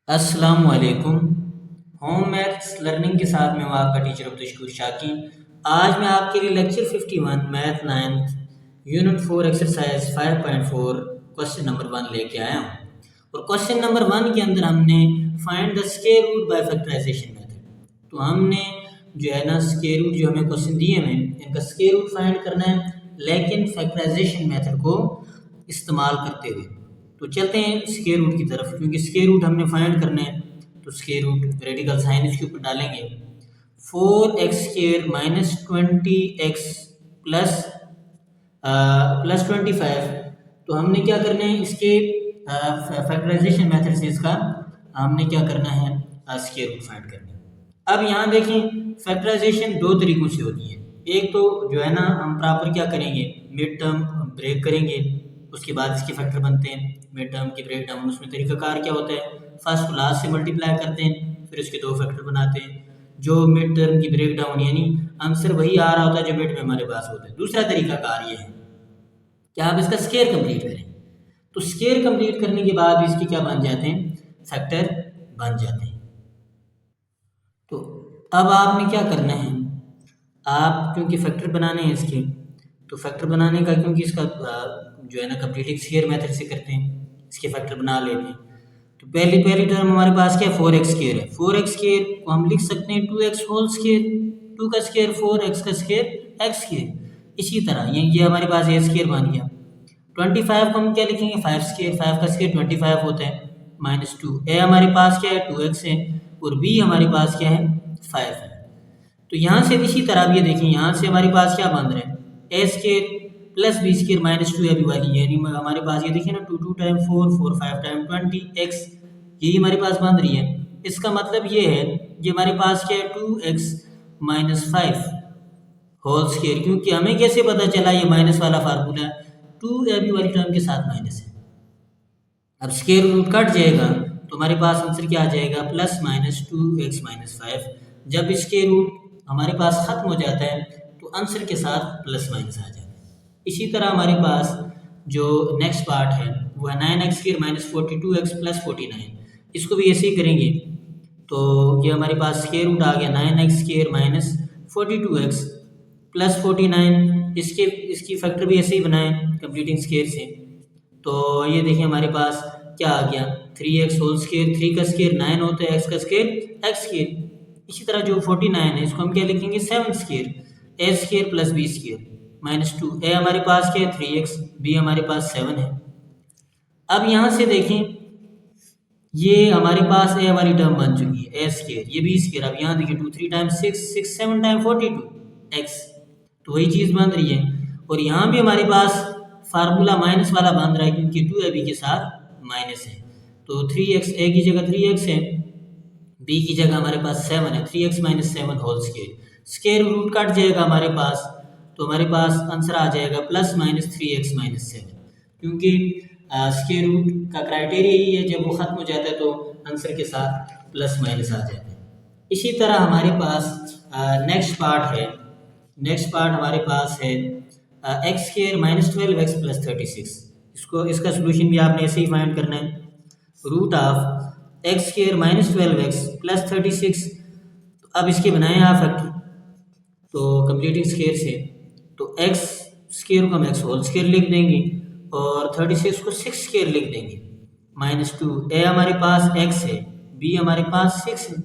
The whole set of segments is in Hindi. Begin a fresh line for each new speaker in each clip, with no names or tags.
अस्सलाम वालेकुम। होम मैथ्स लर्निंग के साथ मैं हूँ आपका टीचर अब्दुल शाकिर। आज मैं आपके लिए lecture 51 math 9 unit 4 exercise 5.4 question number 1 लेके आया हूँ। और क्वेश्चन नंबर 1 के अंदर हमने find the square root by factorisation method. तो हमने जो है ना स्क्वायर रूट जो हमें क्वेश्चन दिए हैं इनका स्क्वायर रूट फाइंड करना है, लेकिन फैक्टराइजेशन मेथड को इस्तेमाल करते हुए। तो चलते हैं स्क्वायर रूट की तरफ, क्योंकि स्क्वायर रूट हमने फाइंड करना है। तो स्क्वायर रूट रेडिकल साइन इसके ऊपर डालेंगे। 4x² minus 20x plus 25। तो हमने क्या करना है, इसके फैक्टराइजेशन मेथड से इसका हमने क्या करना है, स्क्वायर रूट फाइंड करना है। अब यहाँ देखें, फैक्टराइजेशन दो तरीकों से होती है। एक तो जो है ना हम प्रॉपर क्या करेंगे, मिड टर्म ब्रेक करेंगे, उसके बाद इसके फैक्टर बनते हैं। मिड टर्म की ब्रेक डाउन, उसमें तरीकाकार क्या होता है, फर्स्ट को लास्ट से मल्टीप्लाई करते हैं, फिर उसके दो फैक्टर बनाते हैं। जो मिड टर्म की ब्रेक डाउन यानी आंसर वही आ रहा होता है जो मिड में हमारे पास होता है। दूसरा तरीकाकार ये है कि आप इसका स्केयर कंप्लीट करें। तो स्केयर कंप्लीट करने के बाद इसके क्या बन जाते हैं, फैक्टर बन जाते हैं। तो अब आपने क्या करना है, आप क्योंकि फैक्टर बनाने हैं इसके, तो फैक्टर बनाने का क्योंकि इसका जो है ना कंप्लीटिंग स्क्वायर मेथड से करते हैं, इसके फैक्टर बना लेते हैं। तो पहली टर्म हमारे पास क्या है, 4x स्क्वायर है। 4x स्क्वायर को हम लिख सकते हैं 2x होल स्क्वायर, 2 का स्क्वायर 4, x का स्क्वायर x स्क्वायर। इसी तरह ये हमारे पास a स्क्वायर बन गया। 25 को हम क्या लिखेंगे, 5 स्क्वायर, 5 का स्क्वायर 25 होता है, -2। a हमारे पास क्या है, 2x है, और b हमारे पास क्या है, 5 है। तो यहाँ से इसी तरह ये देखिए, यहाँ से हमारे पास क्या बन रहा है, A square plus B square minus 2 अभी वाली, यानी हमारे पास ये देखिए ना 2 टाइम 4, 4 5 टाइम 20 x, यही हमारे पास बन रही है। इसका मतलब ये है, ये हमारे पास क्या है, 2x माइनस 5 होल स्क्वायर। क्योंकि हमें कैसे पता चला, ये माइनस वाला फार्मूला है, 2 अभी वाली टर्म के साथ माइनस है। अब स्क्वायर रूट कट जाएगा तो हमारे पास आंसर क्या आ जाएगा, प्लस माइनस 2x माइनस 5। जब स्क्वायर रूट हमारे पास खत्म हो जाता है तो आंसर के साथ प्लस माइनस आ जाता है। इसी तरह हमारे पास जो नेक्स्ट पार्ट है वो है 9x square minus 42x plus 49। इसको भी ऐसे ही करेंगे। तो ये हमारे पास स्क्वायर रूट आ गया 9x square minus 42x plus 49। इसकी फैक्टर भी ऐसे ही बनाएं कंप्लीटिंग स्क्वायर से। तो ये देखिए हमारे पास क्या आ गया, 3x होल स्क्वायर, 3 का स्क्वायर 9 होता है, x का स्क्वायर x स्क्वायर। इसी तरह जो 49 है इसको हम क्या लिखेंगे, 7 square, a square plus b square minus 2। a हमारे पास क्या है, 3x, b हमारे पास 7 है। अब यहाँ से देखें, ये हमारे पास a वाली टर्म बन चुकी है, a स्क्वायर, ये b स्क्वायर। अब यहाँ देखिए 2 3 टाइम 6, 6 7 टाइम 42 x, तो वही चीज़ बन रही है। और यहाँ भी हमारे पास फार्मूला माइनस वाला बन रहा है, क्योंकि 2 a b के साथ माइनस है। तो 3x, a की जगह 3x है, b की जगह हमारे पास 7 है, 3x minus 7 whole square. Square root cut जाएगा हमारे पास, तो हमारे पास आंसर आ जाएगा प्लस माइनस 3x माइनस 7। क्योंकि स्क्वायर रूट का क्राइटेरिया यही है, जब वो खत्म हो जाता है तो आंसर के साथ प्लस माइनस आ जाता है। इसी तरह हमारे पास नेक्स्ट पार्ट है, नेक्स्ट पार्ट हमारे पास है x square minus 12x plus 36। इसका सोल्यूशन भी आपने ऐसे ही फाइंड करना है, root of X square minus 12x plus 36। तो अब इसके बनाए आप फैक्टर, तो कंप्लीटिंग स्क्वायर से, तो एक्स स्क्वायर को हम एक्स होल स्क्वायर लिख देंगे और 36 को 6 स्क्वायर लिख देंगे, माइनस 2। ए हमारे पास x है, b हमारे पास 6 है।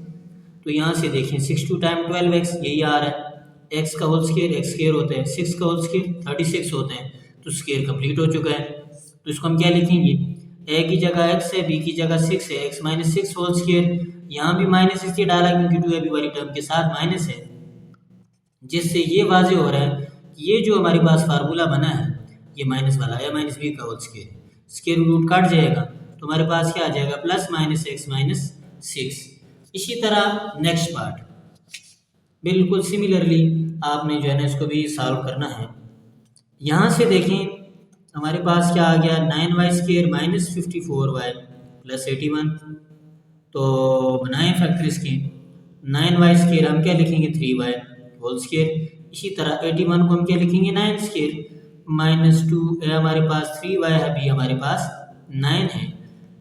तो यहाँ से देखें 6 2 टाइम 12x, यही आ रहा है, x का होल स्क्वायर x स्क्वायर होता है, 6 का होल स्क्वायर 36 होते हैं। तो स्क्वायर कंप्लीट हो चुका है। तो इसको हम क्या लिखेंगे, a की जगह x है, b की जगह 6 है, x माइनस 6 होल स्क्वायर। यहाँ भी माइनस इसलिए डाला क्योंकि 2ab वाली टर्म के साथ माइनस है, जिससे ये वाजे हो रहा है कि ये जो हमारे पास फार्मूला बना है ये माइनस वाला है, माइनस बी का होल स्क्वायर है। स्क्वायर रूट काट जाएगा तो हमारे पास क्या आ जाएगा, प्लस माइनस एक्स माइनस 6। इसी तरह नेक्स्ट पार्ट बिल्कुल सिमिलरली आपने जो है ना इसको भी सॉल्व करना है। यहाँ से देखें हमारे पास क्या आ गया, 9y square minus 54y plus 81। तो बनाएं फैक्टर इसके, 9y स्क्वायर हम क्या लिखेंगे, 3y होल स्क्वायर। इसी तरह 81 को हम क्या लिखेंगे, 9 स्क्वायर माइनस 2। ए हमारे पास 3y है, बी हमारे पास 9 है।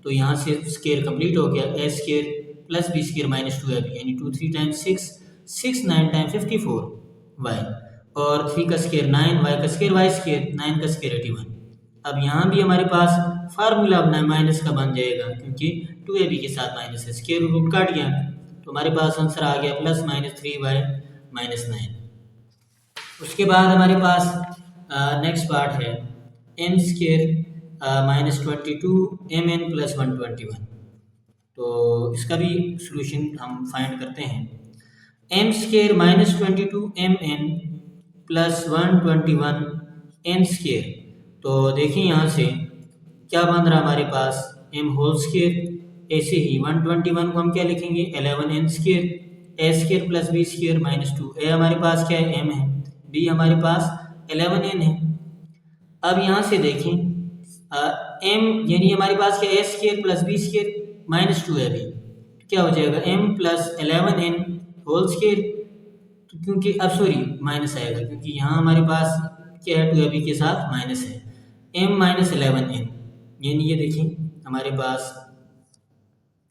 तो यहाँ से स्केयर कंप्लीट हो गया। A square plus B square minus 2ab यानी 2 3 टाइम्स 6, 6 9 टाइम 54 वाई, और 3 का स्केयर 9, वाई का स्केयर वाई स्केयर, 9 का स्केयर 81। अब यहाँ भी हमारे पास फार्मूला अपना माइनस का बन जाएगा क्योंकि 2ab के साथ माइनस है, स्केयर रूट काट गया तो हमारे पास आंसर आ गया प्लस माइनस 3y माइनस 9। उसके बाद हमारे पास नेक्स्ट पार्ट है M square minus 22 M N plus 121। तो इसका भी सॉल्यूशन हम फाइंड करते हैं। M square minus 22 M N plus 121 N square, तो देखिए यहाँ से क्या बन रहा है हमारे पास एम होल स्केयर, ऐसे ही 121 को हम क्या लिखेंगे 11 N square, A square plus B square minus 2, ए हमारे पास क्या है एम है, बी हमारे पास 11 एन है। अब यहाँ से देखें एम यानी हमारे पास क्या A square plus B square minus 2 है, अभी क्या हो जाएगा M plus 11 N whole square, तो क्योंकि अब सॉरी माइनस आएगा क्योंकि यहाँ हमारे पास क्या है 2ab के साथ माइनस है, m माइनस 11n यानी ये देखिए हमारे पास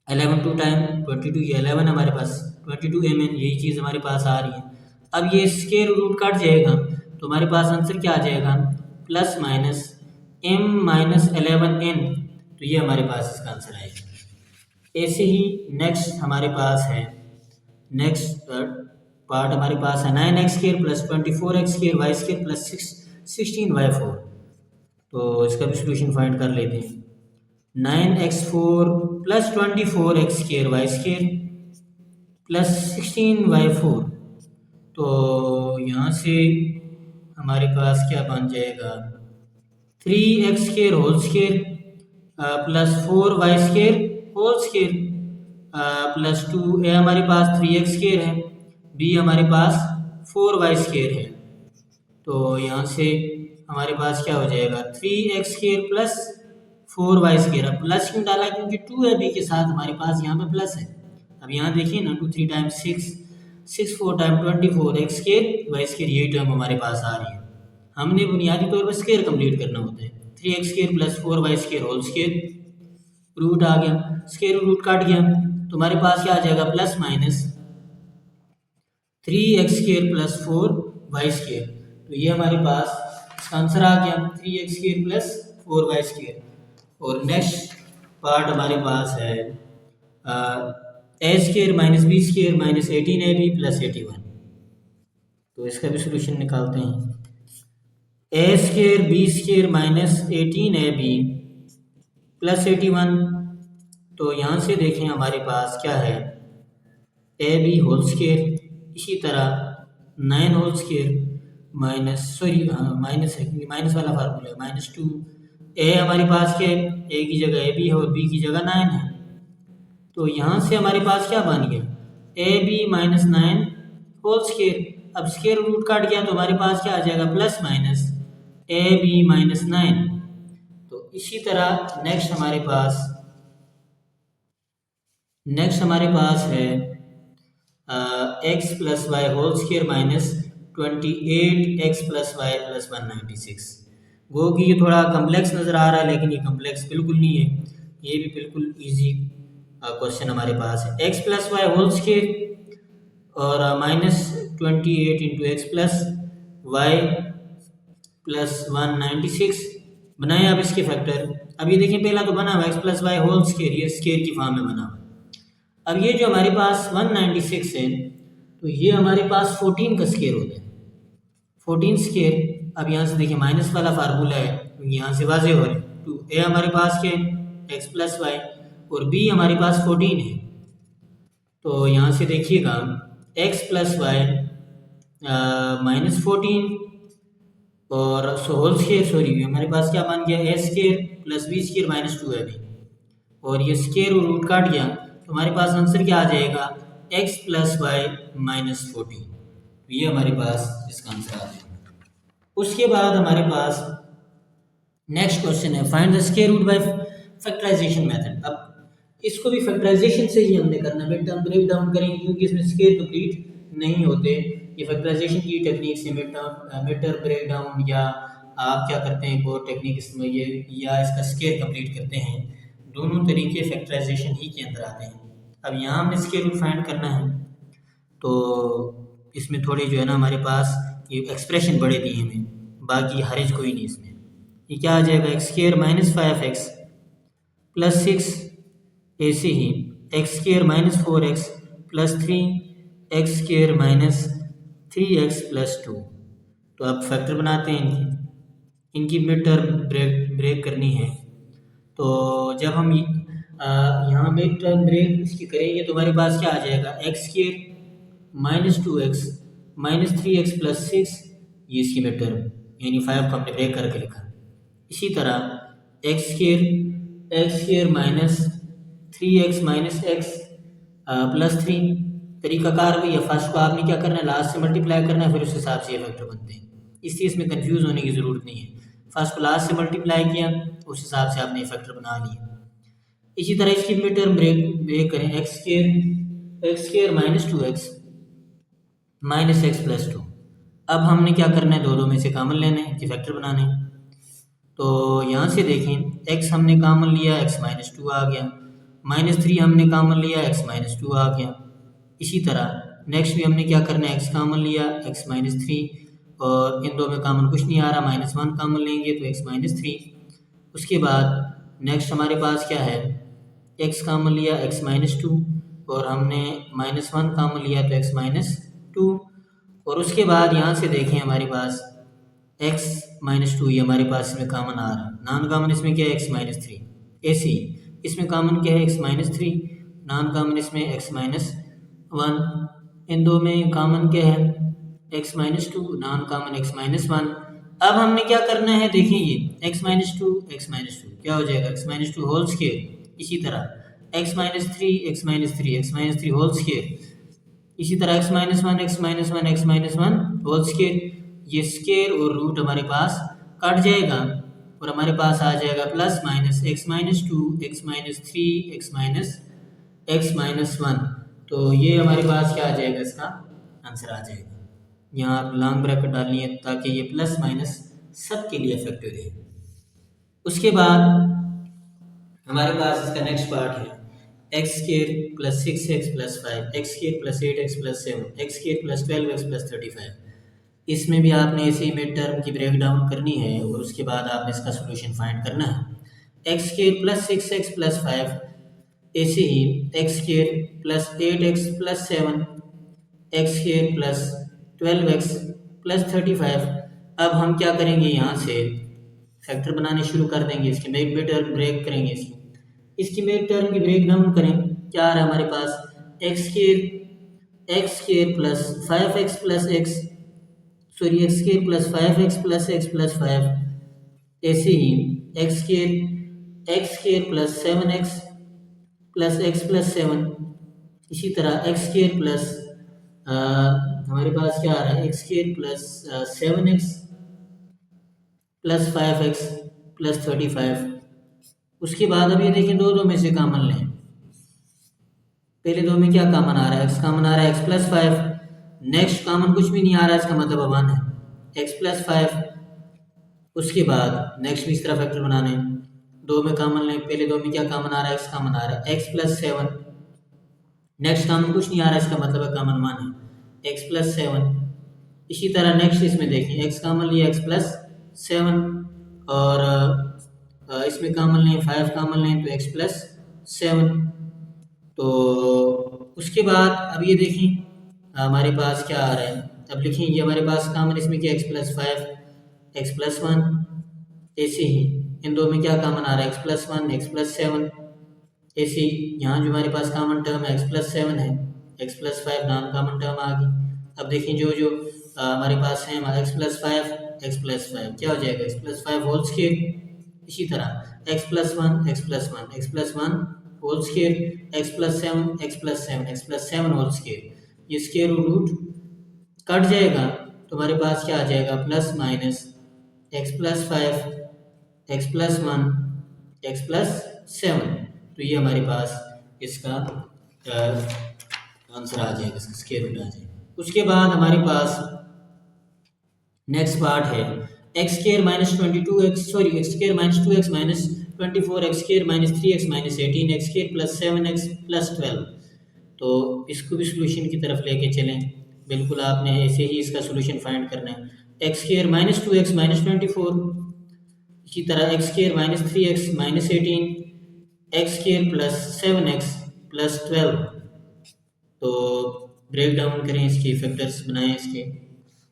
11 2 टाइम 22, ये 11 हमारे पास 22mn, यही चीज़ हमारे पास आ रही है। अब ये स्केयर रूट काट जाएगा तो हमारे पास आंसर क्या आ जाएगा plus minus m minus 11n, तो ये हमारे पास इसका आंसर आएगा। ऐसे ही नेक्स्ट हमारे पास है नेक्स्ट पार्ट हमारे पास है 9x square plus 24x square Y square plus 16y4। तो इसका भी सोल्यूशन फाइंड कर लेते हैं। 9x4 plus 24x square Y square plus 16y4, तो यहाँ से हमारे पास क्या बन जाएगा 3x square whole square plus 4y square whole square plus 2, ए हमारे पास 3x स्केयर है, बी हमारे पास 4y स्केयर है, तो यहाँ से हमारे पास क्या हो जाएगा 3x square plus 4y square. अब प्लस क्यों डाला क्योंकि 2ab के साथ हमारे पास यहाँ पे प्लस है। अब यहाँ देखिए ना 2 3 times 6, 6 4 time 24 x square Y square, यही टर्म हमारे पास आ रही है। हमने बुनियादी तौर पर स्केयर कंप्लीट करना होता है। 3x square plus 4y square whole square, root आ गया, स्केयर रूट काट गया तो हमारे पास क्या आ जाएगा plus minus 3x square plus 4y square, तो ये हमारे पास इसका आंसर आ गया 3x square plus 4y square. और नेक्स्ट पार्ट हमारे पास है A square minus B square minus 18ab plus 81, तो इसका भी सोल्यूशन निकालते हैं। A square B square minus 18ab plus 81, तो यहाँ से देखें हमारे पास क्या है ए बी होल स्केयर, इसी तरह 9 whole square minus sorry minus है क्योंकि माइनस वाला फार्मूला है माइनस 2, ए हमारे पास क्या है ए की जगह ए बी है और बी की जगह 9 है, तो यहाँ से हमारे पास क्या बन गया A B minus 9 whole square. अब स्केयर रूट काट गया तो हमारे पास क्या आ जाएगा plus minus A B minus 9। तो इसी तरह नेक्स्ट हमारे पास है X plus Y whole square minus 28x plus Y plus 196। गो कि ये थोड़ा कम्प्लेक्स नज़र आ रहा है लेकिन ये कम्प्लेक्स बिल्कुल नहीं है, ये भी बिल्कुल इजी क्वेश्चन हमारे पास है। X plus Y whole square और minus 28 into X plus Y plus 196 बनाए अब इसके फैक्टर। अब ये देखिए पहला तो बना हुआ X plus Y whole square, ये स्केयर की फॉर्म में बना हुआ। अब ये जो हमारे पास 196 है तो ये हमारे पास 14 का स्केयर होता है, 14 स्केयर। अब यहाँ से देखिए माइनस वाला फार्मूला है तो यहाँ से वाजे हो रहे हैं, तो ए हमारे पास क्या है एक्स प्लस वाई और बी हमारे पास 14 है, तो यहाँ से देखिएगा एक्स प्लस वाई माइनस 14 और होल स्केयर सॉरी हमारे पास क्या बन गया A square plus B square minus 2 है अभी, और ये स्केयर रूट काट गया तो हमारे पास आंसर क्या आ जाएगा एक्स प्लस वाई माइनस 14, तो ये हमारे पास इसका आंसर आ जाएगा। उसके बाद हमारे पास नेक्स्ट क्वेश्चन है find the square root by factorisation method. अब इसको भी फैक्टराइजेशन से ही हमने करना है, टर्म ब्रेक डाउन करेंगे क्योंकि इसमें स्क्वायर कंप्लीट नहीं होते। ये फैक्टराइजेशन की टेक्निक से मीटर ब्रेक डाउन या आप क्या करते हैं वो टेक्निक इसमें ये या इसका स्क्वायर कंप्लीट करते हैं दोनों तरीके फैक्टराइजेशन ही के अंदर आते हैं। अब यहाँ हमने स्क्वायर रूट फाइंड करना है, तो इसमें थोड़ी जो है ना हमारे पास ये एक्सप्रेशन बड़े दिए हमें, बाकी हर्ज कोई नहीं इसमें। ये क्या आ जाएगा, x square minus 5x plus 6, ऐसे ही x square minus 4x plus 3, x square minus 3x plus 2। तो अब फैक्टर बनाते हैं इनकी मिड टर्म ब्रेक करनी है। तो जब हम यहाँ मिड टर्म ब्रेक इसकी करेंगे तो हमारे पास क्या आ जाएगा, x square minus 2x minus 3x plus 6, ये इसकी मिड टर्म यानी 5 को हमने ब्रेक करके लिखा। इसी तरह x square minus 3x minus x plus 3, तरीकाकार वही है। फर्स्ट को आपने क्या करना है, लास्ट से मल्टीप्लाई करना है, फिर उस हिसाब से ये फैक्टर बनते हैं, इसलिए इसमें कंफ्यूज होने की ज़रूरत नहीं है। फर्स्ट को लास्ट से मल्टीप्लाई किया, उस हिसाब से आपने फैक्टर बना लिया। इसी तरह इसकी मिड टर्म ब्रेक करें, x square minus 2x minus x plus 2। अब हमने क्या करना है, दो में से कॉमन लेना है, इनके फैक्टर बनाने हैं। तो यहाँ से देखें, x हमने कॉमन लिया, x माइनस 2 आ गया, माइनस 3 हमने कॉमन लिया, x माइनस 2 आ गया। इसी तरह नेक्स्ट भी हमने क्या करना है, x कॉमन लिया, x माइनस 3, और इन दो में कॉमन कुछ नहीं आ रहा, माइनस 1 कॉमन लेंगे तो x माइनस 3। उसके बाद नेक्स्ट हमारे पास क्या है, x कॉमन लिया, x माइनस 2, और हमने माइनस 1 कॉमन लिया तो x माइनस 2। और उसके बाद यहाँ से देखें हमारे पास x माइनस 2, ये हमारे पास इसमें कॉमन आ रहा है, नॉन कॉमन इसमें क्या है, x माइनस 3। ऐसे ही इसमें कॉमन क्या है, x माइनस 3, नॉन कॉमन इसमें x माइनस 1। इन दो में कॉमन क्या है, x minus 2, non common x minus 1। अब हमने क्या करना है, देखिए ये x माइनस 2 क्या हो जाएगा, x माइनस 2 होल स्क्वायर। इसी तरह x माइनस 3 होल स्क्वायर। इसी तरह x माइनस 1 होल स्क्वायर। ये स्क्वायर और रूट हमारे पास कट जाएगा और हमारे पास आ जाएगा plus minus x minus 2, x minus 3, x minus 1। तो ये हमारे पास क्या आ जाएगा, इसका आंसर आ जाएगा। यहाँ आप लॉन्ग ब्रैकेट डालनी है ताकि ये प्लस माइनस सब के लिए इफेक्टिव रहे। उसके बाद हमारे पास इसका नेक्स्ट पार्ट है, x square plus 6x plus 5, x square plus 8x plus 7, x square plus 12x plus 35। इसमें भी आपने ऐसे ही मिड टर्म की ब्रेक डाउन करनी है और उसके बाद आपने इसका सोल्यूशन फाइंड करना है। X square plus 6x plus 5, ऐसे ही x square plus 8x plus 7, x square plus 12x plus 35। अब हम क्या करेंगे, यहाँ से फैक्टर बनाने शुरू कर देंगे, इसके मिड टर्म ब्रेक करेंगे। इसकी मिड टर्म की ब्रेक डाउन करें, क्या आ रहा है हमारे पास, x square plus 5x plus x, x square plus 5x plus x plus 5। ऐसे ही x square plus 7x plus x plus 7। इसी तरह एक्स स्क्वायर प्लस हमारे पास क्या आ रहा है, x square plus 7x plus 5x plus 35। उसके बाद अब ये देखिए, दो में से कॉमन लें। पहले दो में क्या कॉमन आ रहा है, x कॉमन आ रहा है, x प्लस 5। नेक्स्ट कॉमन कुछ भी नहीं आ रहा है, इसका मतलब 1 है, x प्लस 5। उसके बाद नेक्स्ट भी इस तरह फैक्टर बनाने, दो में कॉमन लें। पहले दो में क्या कॉमन आ रहा है, x कॉमन आ रहा है, x प्लस 7। नेक्स्ट कॉमन कुछ नहीं आ रहा है, इसका मतलब है कॉमन 1 है, x प्लस 7। इसी तरह नेक्स्ट इसमें देखिए, x कॉमन लिया, x प्लस 7, और इसमें कॉमन लें, 5 कॉमन लें तो x प्लस 7। तो उसके बाद अब ये देखें हमारे पास क्या आ रहा है, अब लिखें ये हमारे पास कॉमन इसमें क्या, x प्लस 5, x प्लस 1। ऐसे ही इन दो में क्या कॉमन आ रहा है, x प्लस 1, x प्लस 7। ऐसे ही यहाँ जो हमारे पास कॉमन टर्म है x प्लस 7 है, x plus 5 non common term आ गई। अब देखें जो हमारे पास है, हमारा x प्लस 5 क्या हो जाएगा, x प्लस 5 होल स्क्वायर। इसी तरह x plus 1 whole square, x plus 7 whole square. ये स्क्वायर रूट कट जाएगा तो हमारे पास क्या आ जाएगा, plus minus x plus 5, x plus 1, x plus 7। तो ये हमारे पास इसका आंसर आ जाएगा, इसका स्क्वायर रूट आ जाएगा। उसके बाद हमारे पास नेक्स्ट पार्ट है, x square minus 2x minus 24x² minus 3x minus 18x² plus 7x plus 12। तो इसको भी सोल्यूशन की तरफ लेके चलें। बिल्कुल आपने ऐसे ही इसका सोल्यूशन फाइंड करना है। x² माइनस 2x माइनस 24, इसी तरह x² minus 3x minus 18, x² plus 7x plus 12। तो ब्रेक डाउन करें, इसके फैक्टर्स बनाएं, इसके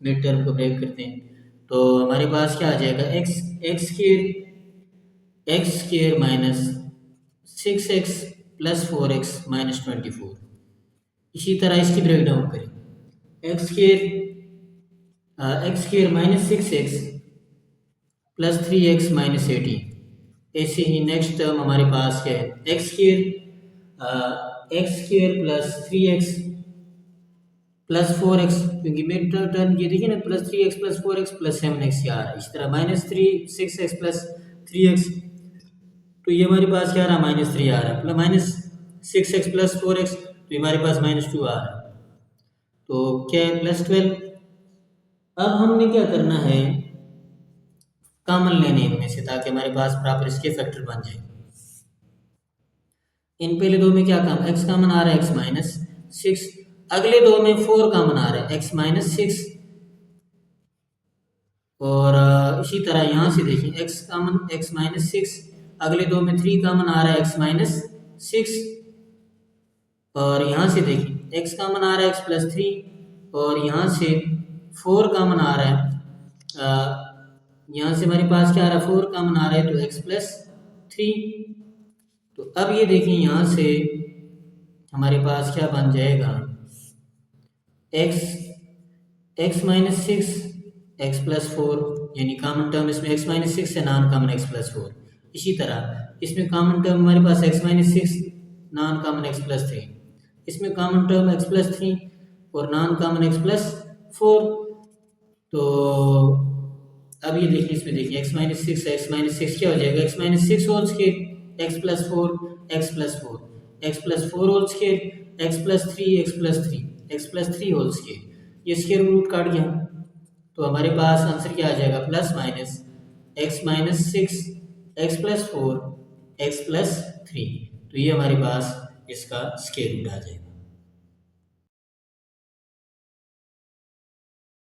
मिड टर्म को ब्रेक करते हैं। तो हमारे पास क्या आ जाएगा, x square minus 6x plus 4x minus 24। इसी तरह इसकी ब्रेक डाउन करें, x square minus 6x plus 3x minus 18। ऐसे ही नेक्स्ट टर्म हमारे पास क्या है, x square plus 3x plus 4x, क्योंकि मिड टर्म ये देखिए ना, plus 3x plus 4x plus 7x क्या आ रहा है। इसी तरह माइनस 6x प्लस 3x, तो ये हमारे पास क्या आ रहा है, माइनस 3 आ रहा है, माइनस 6x प्लस 4x, तो हमारे पास माइनस 2 आ रहा है। तो क्या है, प्लस 12। अब हमने क्या करना है, कॉमन लेने इनमें से, ताकि हमारे पास प्रॉपर इसके फैक्टर बन जाए। इन पहले दो में क्या काम, x कॉमन आ रहा है, x माइनस 6। अगले दो में 4 कॉमन आ रहा है, x माइनस 6। और इसी तरह यहाँ से देखिए, x कॉमन, x माइनस 6। अगले दो में 3 कॉमन आ रहा है, x माइनस 6। और यहाँ से देखिए, x कॉमन आ रहा है, x प्लस 3। और यहाँ से 4 कॉमन आ रहा है, यहाँ से हमारे पास क्या आ रहा है, 4 कॉमन आ रहा है, तो x प्लस 3। तो अब ये देखिए, यहाँ से हमारे पास क्या बन जाएगा, x माइनस 6 x प्लस 4, यानी कॉमन टर्म इसमें x माइनस 6 है, नॉन कॉमन x प्लस 4। इसी तरह इसमें कॉमन टर्म हमारे पास x minus 6 non common x plus 3, इसमें कॉमन टर्म x प्लस 3 और नॉन कॉमन x प्लस 4। तो अब ये देखिए, इसमें देखिए x माइनस 6 क्या हो जाएगा, x minus 6 whole square x plus 4 x plus 4 x plus 4 whole square x plus 3 x plus 3 x plus 3 whole square. ये स्क्वायर रूट काट गया, तो हमारे पास आंसर क्या आ जाएगा, plus minus x minus 6 x plus 4 x plus 3। तो ये हमारे पास इसका स्क्वायर रूट आ जाएगा।